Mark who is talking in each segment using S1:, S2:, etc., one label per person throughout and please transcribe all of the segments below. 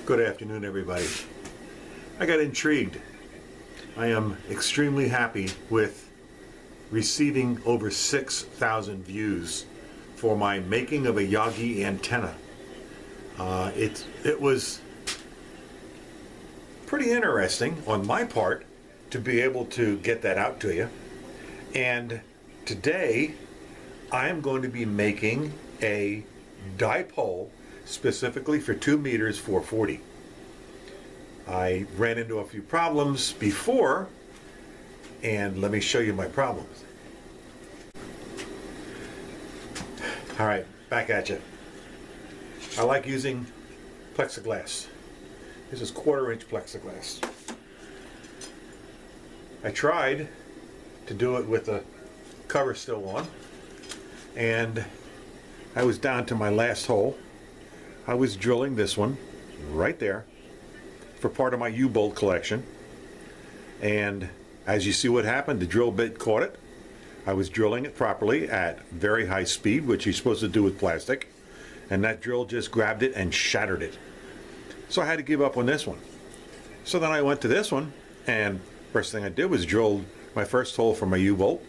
S1: Good afternoon, everybody. I got intrigued. I am extremely happy with receiving over 6,000 views for my making of a Yagi antenna. It was pretty interesting on my part to be able to get that out to you. And today I am going to be making a dipole specifically for 2 meters 440. I ran into a few problems before, and let me show you my problems. All right, back at you. I like using plexiglass. This is 1/4-inch plexiglass. I tried to do it with the cover still on, and I was down to my last hole. I was drilling this one right there for part of my U-bolt collection, and as you see what happened, the drill bit caught it. I was drilling it properly at very high speed, which you're supposed to do with plastic, and that drill just grabbed it and shattered it. So I had to give up on this one. So then I went to this one, and first thing I did was drill my first hole for my U-bolt.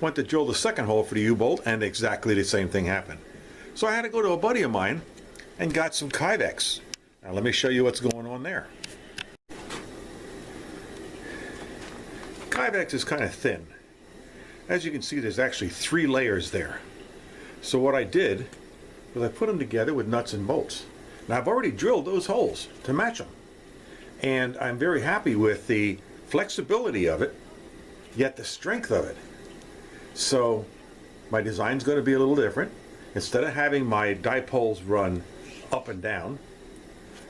S1: Went to drill the second hole for the U-bolt, and exactly the same thing happened. So I had to go to a buddy of mine and got some Kyvex. Now let me show you what's going on there. Kyvex is kind of thin. As you can see, there's actually 3 layers there. So what I did was I put them together with nuts and bolts. Now I've already drilled those holes to match them, and I'm very happy with the flexibility of it, yet the strength of it. So my design's going to be a little different. Instead of having my dipoles run up and down,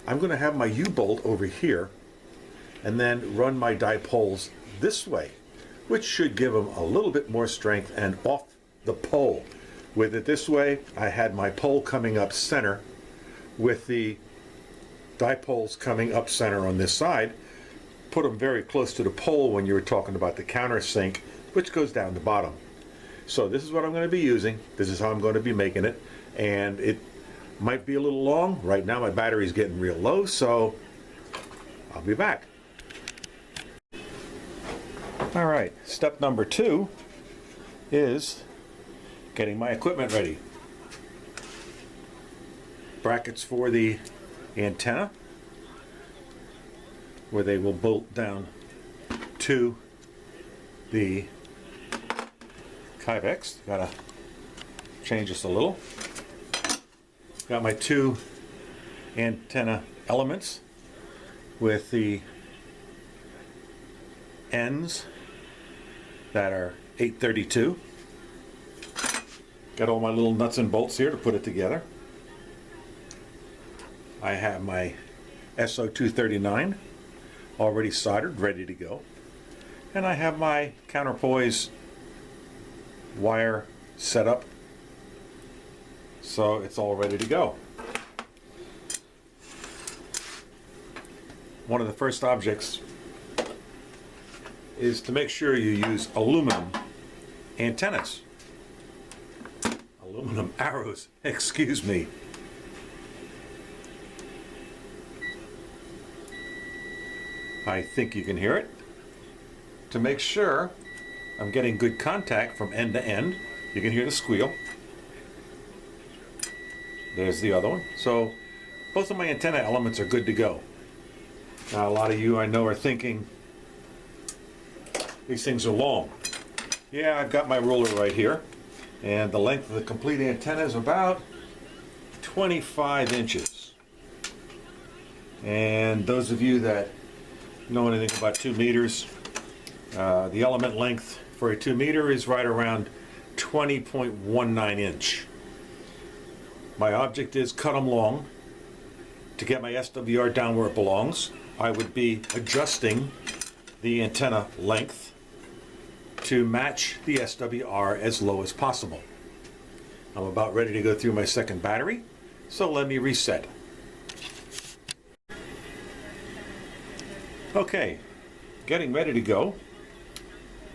S1: I'm going to have my U-bolt over here and then run my dipoles this way, which should give them a little bit more strength and off the pole. With it this way, I had my pole coming up center with the dipoles coming up center on this side. Put them very close to the pole when you were talking about the countersink, which goes down the bottom. So this is what I'm going to be using. This is how I'm going to be making it, and it might be a little long. Right now my battery's getting real low, so I'll be back. All right, step number 2 is getting my equipment ready. Brackets for the antenna, where they will bolt down to the Kyvex. Gotta change this a little. Got my 2 antenna elements with the ends that are 832. Got all my little nuts and bolts here to put it together. I have my SO239 already soldered, ready to go. And I have my counterpoise wire set up, so it's all ready to go. One of the first objects is to make sure you use aluminum antennas. Aluminum arrows, excuse me. I think you can hear it. To make sure I'm getting good contact from end to end, you can hear the squeal. There's the other one. So both of my antenna elements are good to go. Now a lot of you I know are thinking these things are long. Yeah, I've got my ruler right here, and the length of the complete antenna is about 25 inches. And those of you that know anything about 2 meters, the element length for a 2 meter is right around 20.19 inch. My object is cut them long. To get my SWR down where it belongs, I would be adjusting the antenna length to match the SWR as low as possible. I'm about ready to go through my second battery, so let me reset. Okay, getting ready to go.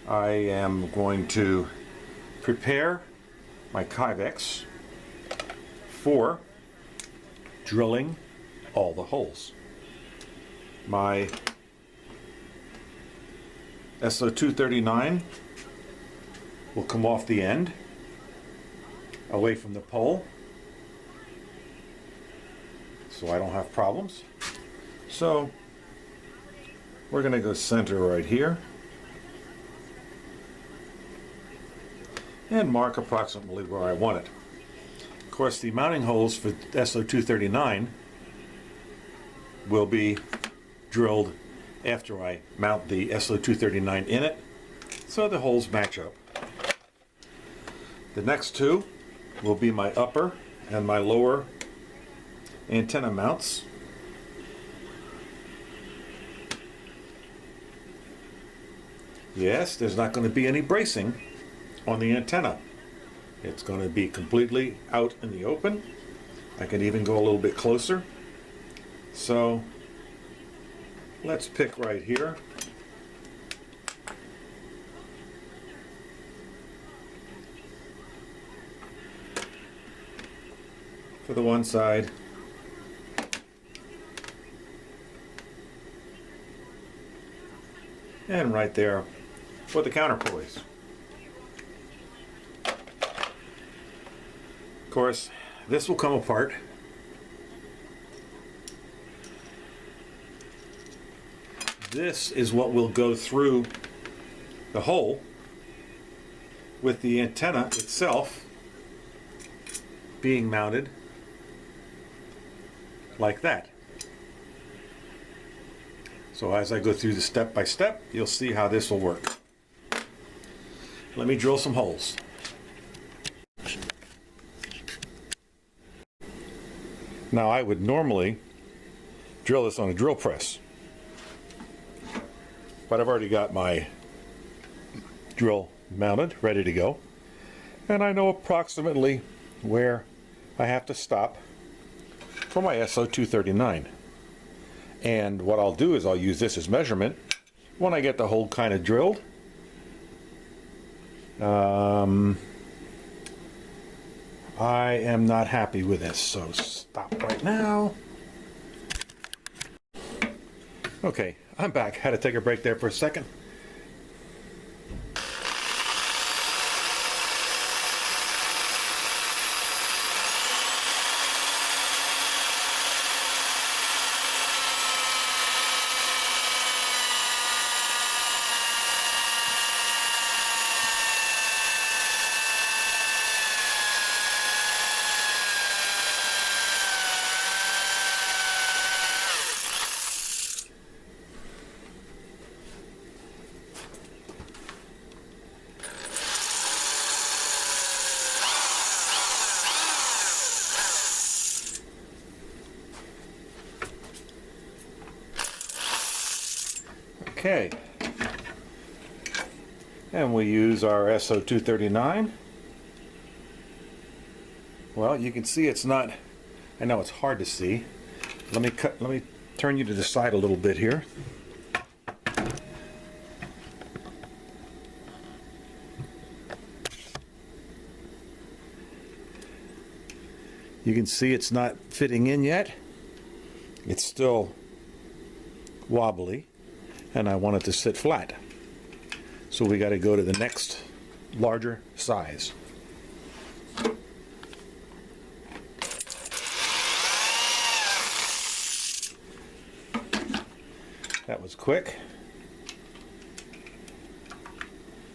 S1: I am going to prepare my Kyvex for drilling all the holes. My SO239 will come off the end, away from the pole, so I don't have problems. So we're going to go center right here and mark approximately where I want it. Of course, the mounting holes for SO239 will be drilled after I mount the SO239 in it, so the holes match up. The next two will be my upper and my lower antenna mounts. Yes, there's not going to be any bracing on the antenna. It's going to be completely out in the open. I can even go a little bit closer. So let's pick right here. For the one side. And right there for the counterpoise. Of course, this will come apart. This is what will go through the hole with the antenna itself being mounted like that. So as I go through the step by step, you'll see how this will work. Let me drill some holes. Now I would normally drill this on a drill press, but I've already got my drill mounted, ready to go, and I know approximately where I have to stop for my SO239. And what I'll do is I'll use this as measurement when I get the hole kind of drilled. I am not happy with this, so stop right now. Okay, I'm back. Had to take a break there for a second. Okay, and we use our SO239. Well, you can see it's not, I know it's hard to see. Let me turn you to the side a little bit here. You can see it's not fitting in yet. It's still wobbly, and I want it to sit flat. So we got to go to the next larger size. That was quick.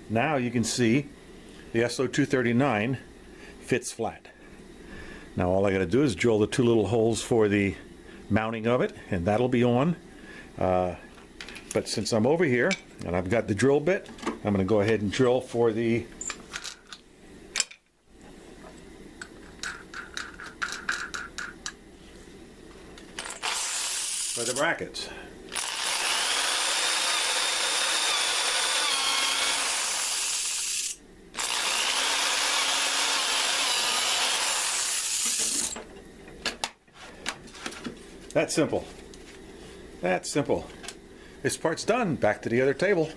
S1: Now you can see the SO239 fits flat. Now all I got to do is drill the two little holes for the mounting of it, and that'll be on. But since I'm over here and I've got the drill bit, I'm going to go ahead and drill for the brackets. That's simple. That's simple. This part's done. Back to the other table.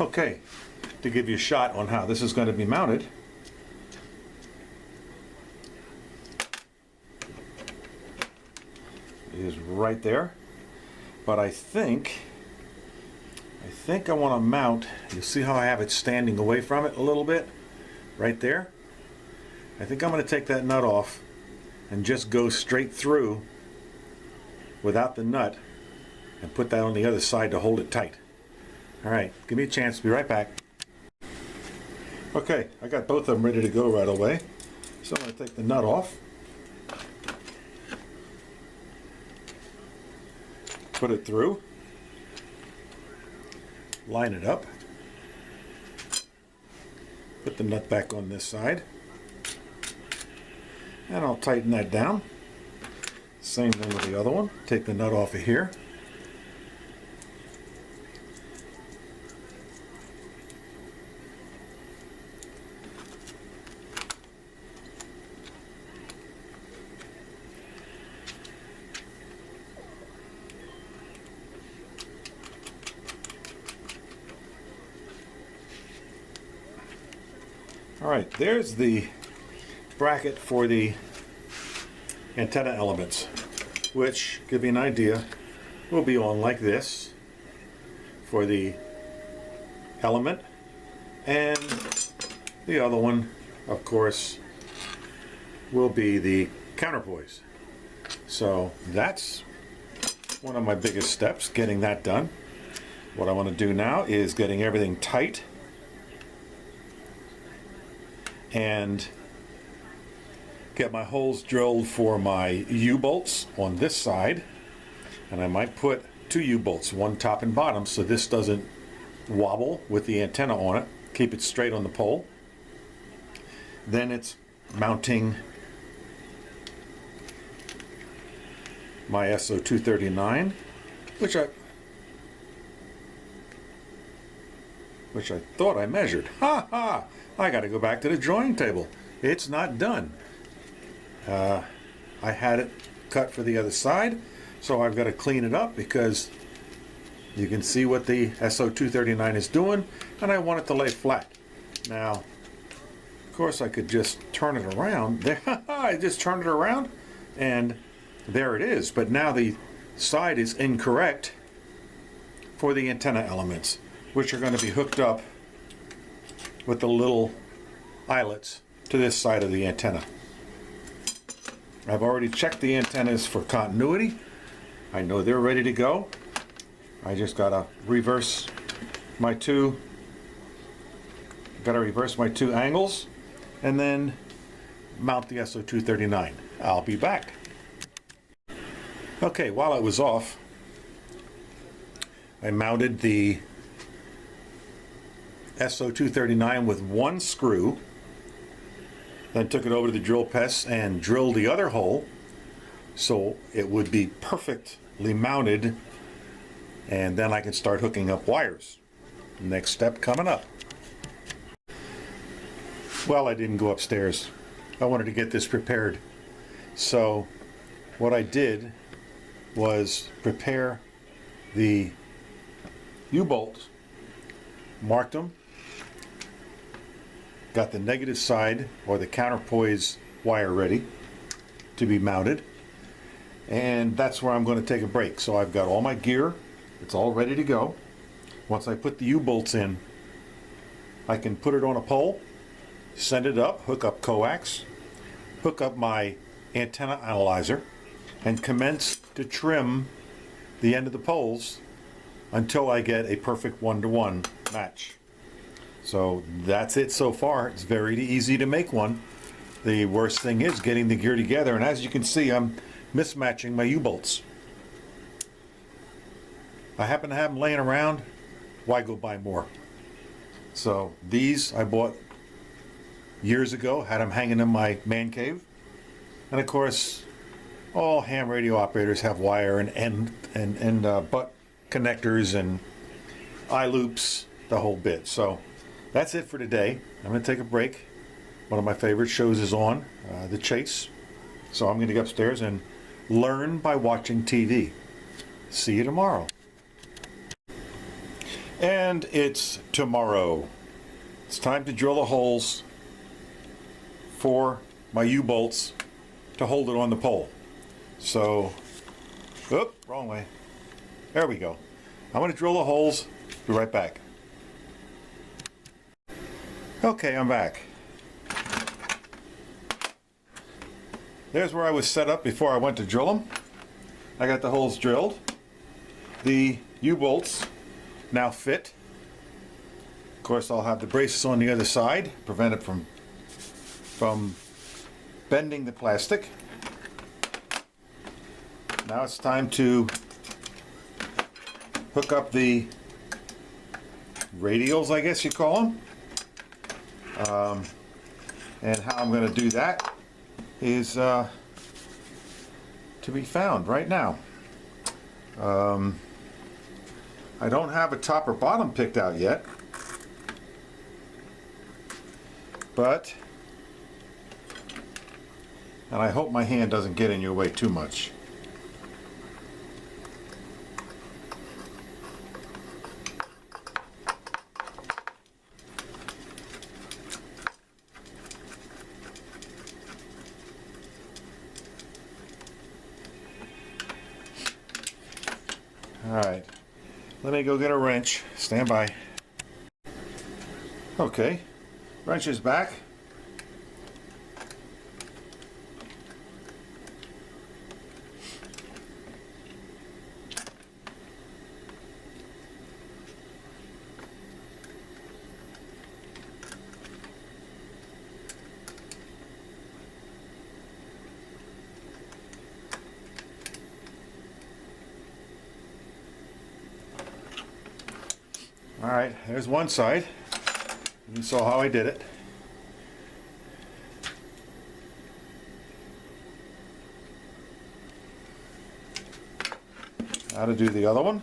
S1: Okay, to give you a shot on how this is going to be mounted. is right there. But I think I want to mount, you see how I have it standing away from it a little bit? Right there. I think I'm going to take that nut off and just go straight through without the nut and put that on the other side to hold it tight. Alright, give me a chance, be right back. Okay, I got both of them ready to go right away. So I'm going to take the nut off. Put it through. Line it up. Put the nut back on this side. And I'll tighten that down. Same thing with the other one. Take the nut off of here. Alright, there's the bracket for the antenna elements, which, give you an idea, will be on like this for the element, and the other one, of course, will be the counterpoise. So that's one of my biggest steps, getting that done. What I want to do now is getting everything tight and get my holes drilled for my U-bolts on this side, and I might put 2 U-bolts, one top and bottom, so this doesn't wobble with the antenna on it. Keep it straight on the pole. Then it's mounting my SO239, which I thought I measured. Ha ha! I got to go back to the drawing table. It's not done. I had it cut for the other side, so I've got to clean it up because you can see what the SO239 is doing, and I want it to lay flat. Now, of course, I could just turn it around. There, I just turned it around, and there it is. But now the side is incorrect for the antenna elements, which are going to be hooked up with the little eyelets to this side of the antenna. I've already checked the antennas for continuity. I know they're ready to go. I just gotta reverse my two angles and then mount the SO239. I'll be back. Okay, while it was off, I mounted the SO239 with one screw, then took it over to the drill press and drilled the other hole so it would be perfectly mounted, and then I can start hooking up wires. Next step coming up. Well, I didn't go upstairs. I wanted to get this prepared. So what I did was prepare the U-bolts, marked them, got the negative side or the counterpoise wire ready to be mounted, and that's where I'm going to take a break. So I've got all my gear, it's all ready to go. Once I put the U-bolts in, I can put it on a pole, send it up, hook up coax, hook up my antenna analyzer, and commence to trim the end of the poles until I get a perfect one-to-one match. So that's it so far. It's very easy to make one. The worst thing is getting the gear together, and as you can see, I'm mismatching my U-bolts. I happen to have them laying around. Why go buy more? So these I bought years ago, had them hanging in my man cave, and of course all ham radio operators have wire and butt connectors and eye loops, the whole bit. So that's it for today. I'm going to take a break. One of my favorite shows is on, The Chase. So I'm going to go upstairs and learn by watching TV. See you tomorrow. And it's tomorrow. It's time to drill the holes for my U-bolts to hold it on the pole. So Oop, wrong way. There we go. I'm going to drill the holes. Be right back. Okay, I'm back. There's where I was set up before I went to drill them. I got the holes drilled. The U-bolts now fit. Of course, I'll have the braces on the other side, prevent it from bending the plastic. Now it's time to hook up the radials, I guess you call them. And how I'm going to do that is to be found right now. I don't have a top or bottom picked out yet, but, and I hope my hand doesn't get in your way too much. All right, let me go get a wrench. Stand by. Okay, wrench is back. All right, there's one side. You saw how I did it. Now to do the other one.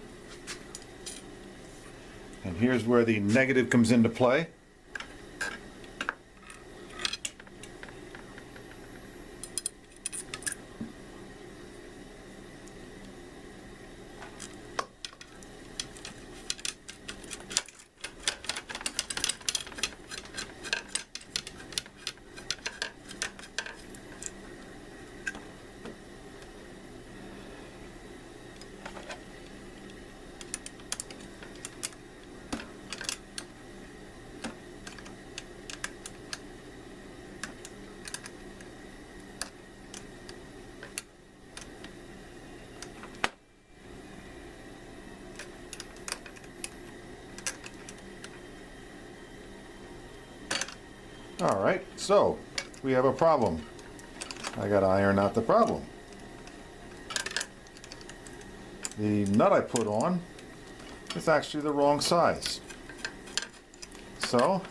S1: And here's where the negative comes into play. All right, so we have a problem. I got to iron out the problem. The nut I put on is actually the wrong size. So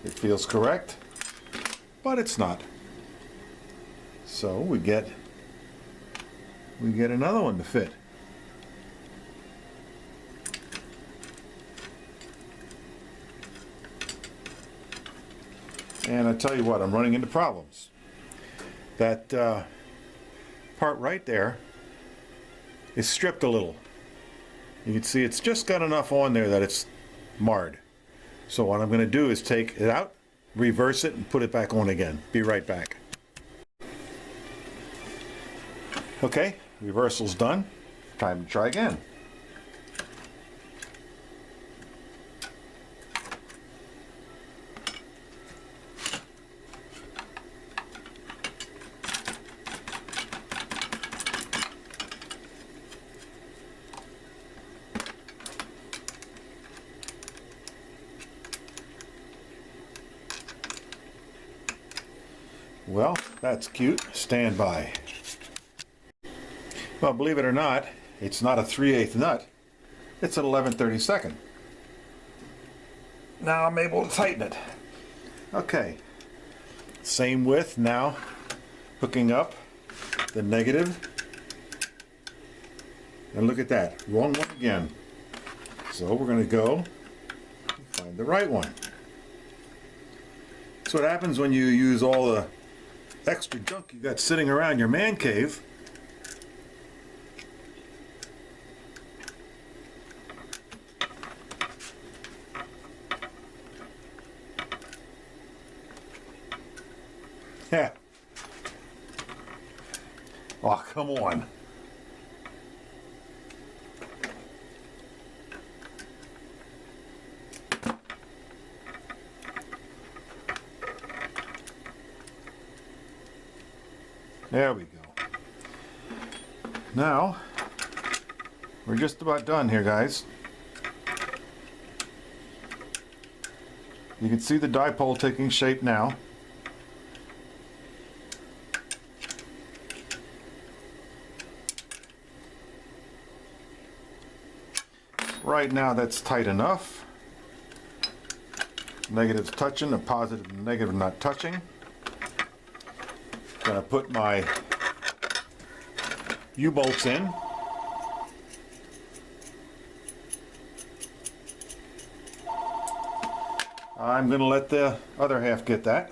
S1: it feels correct, but it's not. So we get another one to fit. And I tell you what, I'm running into problems. That part right there is stripped a little. You can see it's just got enough on there that it's marred. So what I'm going to do is take it out, reverse it, and put it back on again. Be right back. Okay, reversal's done. Time to try again. Well, that's cute. Stand by. Well, believe it or not, it's not a 3/8 nut. It's an 11/32. Now I'm able to tighten it. Okay. Same width now. Hooking up the negative. And look at that. Wrong one again. So we're going to go and find the right one. That's what happens when you use all the extra junk you got sitting around your man cave. Yeah. Oh, come on. There we go. Now, we're just about done here, guys. You can see the dipole taking shape now. Right now that's tight enough. Negative's touching, the positive and negative not touching. Gonna put my U-bolts in. I'm gonna let the other half get that.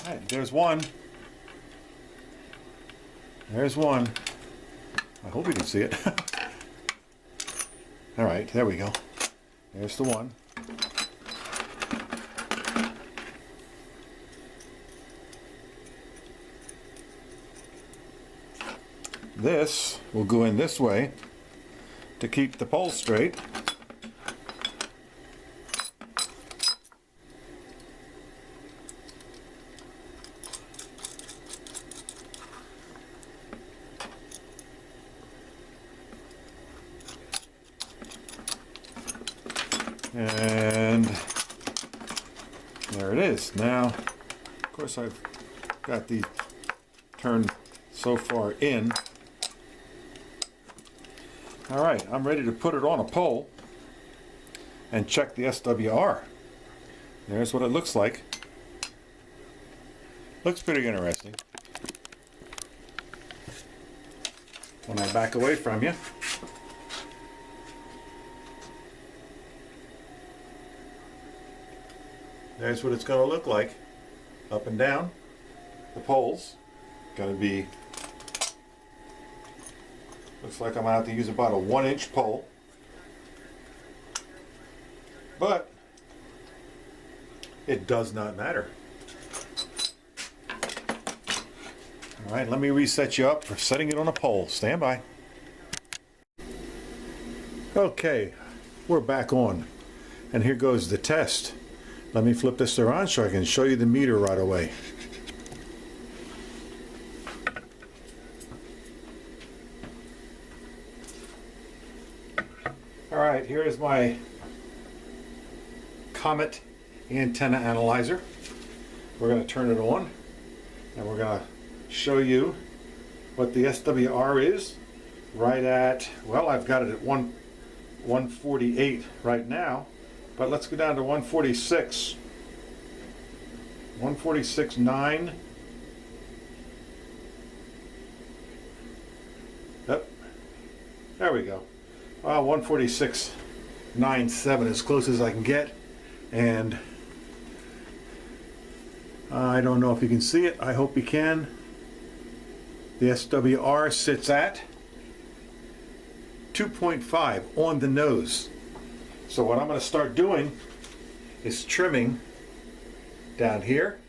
S1: Alright, there's one. There's one. I hope you can see it. All right, there we go. There's the one. This will go in this way to keep the pole straight. And there it is. Now, of course, I've got these turned so far in. All right, I'm ready to put it on a pole and check the SWR. There's what it looks like. Looks pretty interesting. When I back away from you, there's what it's going to look like. Up and down. The poles. Going to be, looks like I'm going to have to use about a 1-inch pole. But it does not matter. Alright, let me reset you up for setting it on a pole. Stand by. Okay, we're back on. And here goes the test. Let me flip this around so I can show you the meter right away. Alright, here is my Comet antenna analyzer. We're going to turn it on and we're going to show you what the SWR is right at, well, I've got it at 148 right now. But let's go down to 146. 146.9. Yep. There we go. 146.97, as close as I can get. And I don't know if you can see it. I hope you can. The SWR sits at 2.5 on the nose. So what I'm going to start doing is trimming down here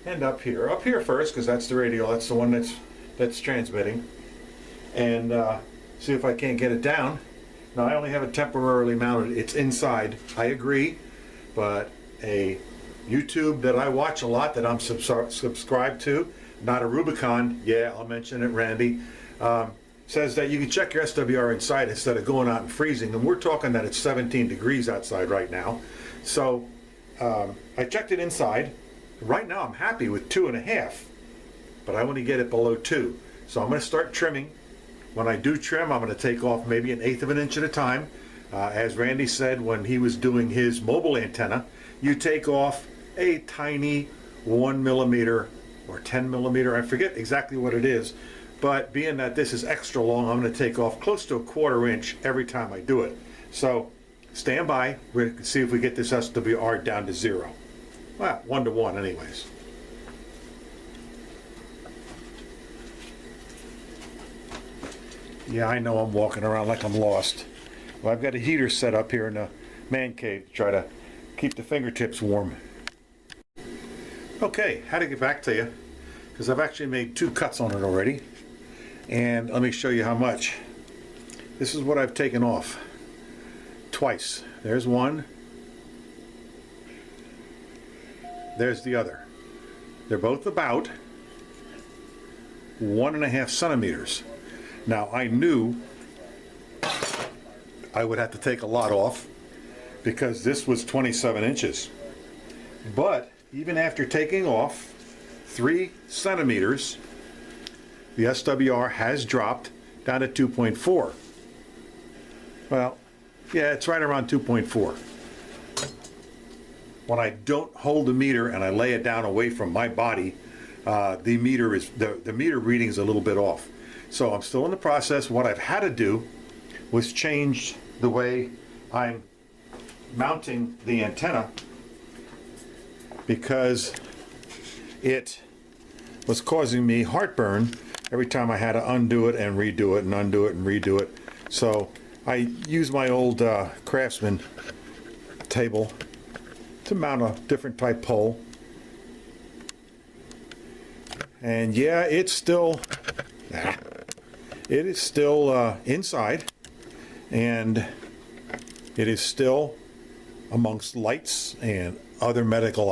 S1: and up here. Up here first, because that's the radial, that's the one that's transmitting. And see if I can't get it down. Now I only have it temporarily mounted. It's inside, I agree, but a YouTube that I watch a lot that I'm subscribed to, not a Rubicon, yeah, I'll mention it, Randy, says that you can check your SWR inside instead of going out and freezing, and we're talking that it's 17 degrees outside right now. So I checked it inside. Right now I'm happy with 2.5, but I want to get it below 2. So I'm going to start trimming. When I do trim, I'm going to take off maybe 1/8 of an inch at a time. As Randy said when he was doing his mobile antenna, you take off a tiny 1 millimeter or 10 millimeter, I forget exactly what it is. But being that this is extra long, I'm going to take off close to a 1/4 inch every time I do it. So stand by. We're going to see if we get this SWR down to 0. Well, 1 to 1 anyways. Yeah, I know I'm walking around like I'm lost. Well, I've got a heater set up here in the man cave to try to keep the fingertips warm. Okay, how to get back to you, because I've actually made 2 cuts on it already, and let me show you how much. This is what I've taken off twice. There's one, there's the other. They're both about 1.5 centimeters. Now I knew I would have to take a lot off because this was 27 inches. But even after taking off 3 centimeters, the SWR has dropped down to 2.4. Well, yeah, it's right around 2.4. When I don't hold the meter and I lay it down away from my body, the meter reading is a little bit off. So I'm still in the process. What I've had to do was change the way I'm mounting the antenna, because it was causing me heartburn every time I had to undo it and redo it and undo it and redo it. So I used my old Craftsman table to mount a different type pole. And yeah, it is still inside, and it is still amongst lights and other metal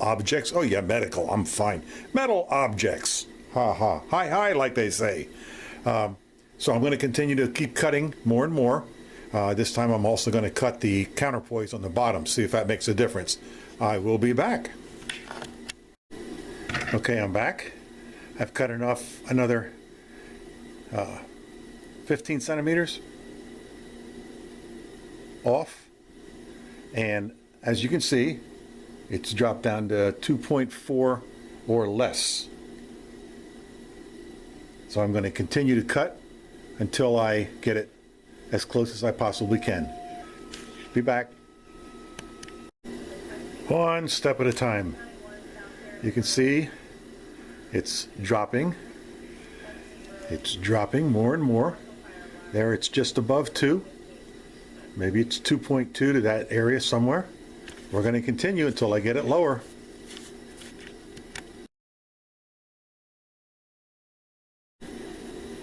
S1: objects. Oh yeah, medical, I'm fine. Metal objects. Ha ha. Hi hi, like they say. So I'm going to continue to keep cutting more and more. This time I'm also going to cut the counterpoise on the bottom, see if that makes a difference. I will be back. Okay, I'm back. I've cut enough, another 15 centimeters off, and as you can see, it's dropped down to 2.4 or less. So I'm going to continue to cut until I get it as close as I possibly can. Be back. One step at a time. You can see it's dropping. It's dropping more and more. There, it's just above 2. Maybe it's 2.2 to that area somewhere. We're going to continue until I get it lower.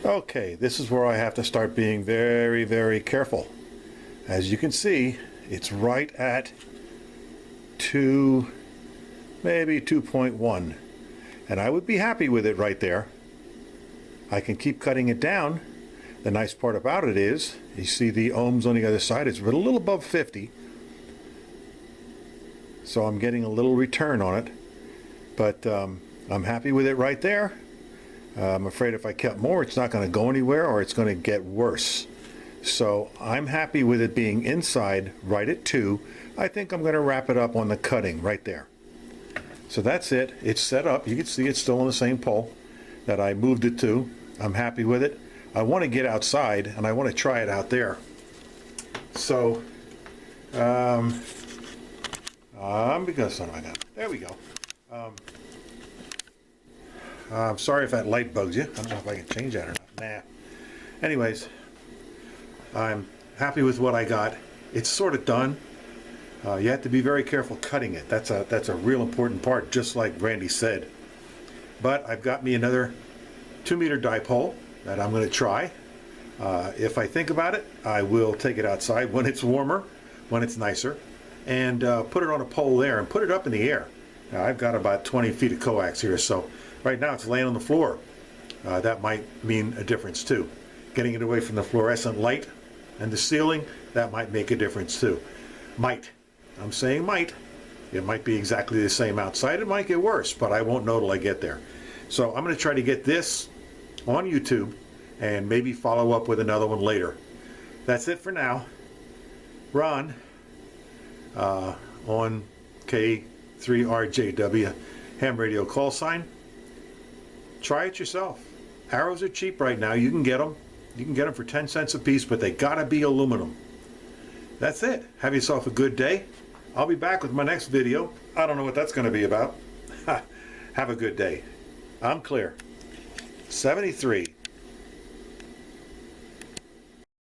S1: Okay, this is where I have to start being very, very careful. As you can see, it's right at 2, maybe 2.1. And I would be happy with it right there. I can keep cutting it down. The nice part about it is, you see the ohms on the other side, it's a little above 50. So I'm getting a little return on it. But I'm happy with it right there. I'm afraid if I kept more, it's not going to go anywhere, or it's going to get worse. So I'm happy with it being inside right at 2. I think I'm going to wrap it up on the cutting right there. So that's it. It's set up. You can see it's still on the same pole that I moved it to. I'm happy with it. I want to get outside and I want to try it out there. So, because what have I got? There we go. I'm sorry if that light bugs you. I don't know if I can change that or not. Nah. Anyways, I'm happy with what I got. It's sort of done. You have to be very careful cutting it. That's a real important part, just like Randy said. But I've got me another 2-meter dipole that I'm going to try. If I think about it, I will take it outside when it's warmer, when it's nicer, and put it on a pole there and put it up in the air. Now, I've got about 20 feet of coax here, so right now it's laying on the floor. That might mean a difference too. Getting it away from the fluorescent light and the ceiling, that might make a difference too. Might. I'm saying might. It might be exactly the same outside. It might get worse, but I won't know till I get there. So I'm going to try to get this on YouTube and maybe follow up with another one later. That's it for now. Ron on K3RJW ham radio call sign. Try it yourself. Arrows are cheap right now. You can get them. You can get them for 10 cents a piece, but they gotta be aluminum. That's it. Have yourself a good day. I'll be back with my next video. I don't know what that's going to be about. Have a good day. I'm clear. 73.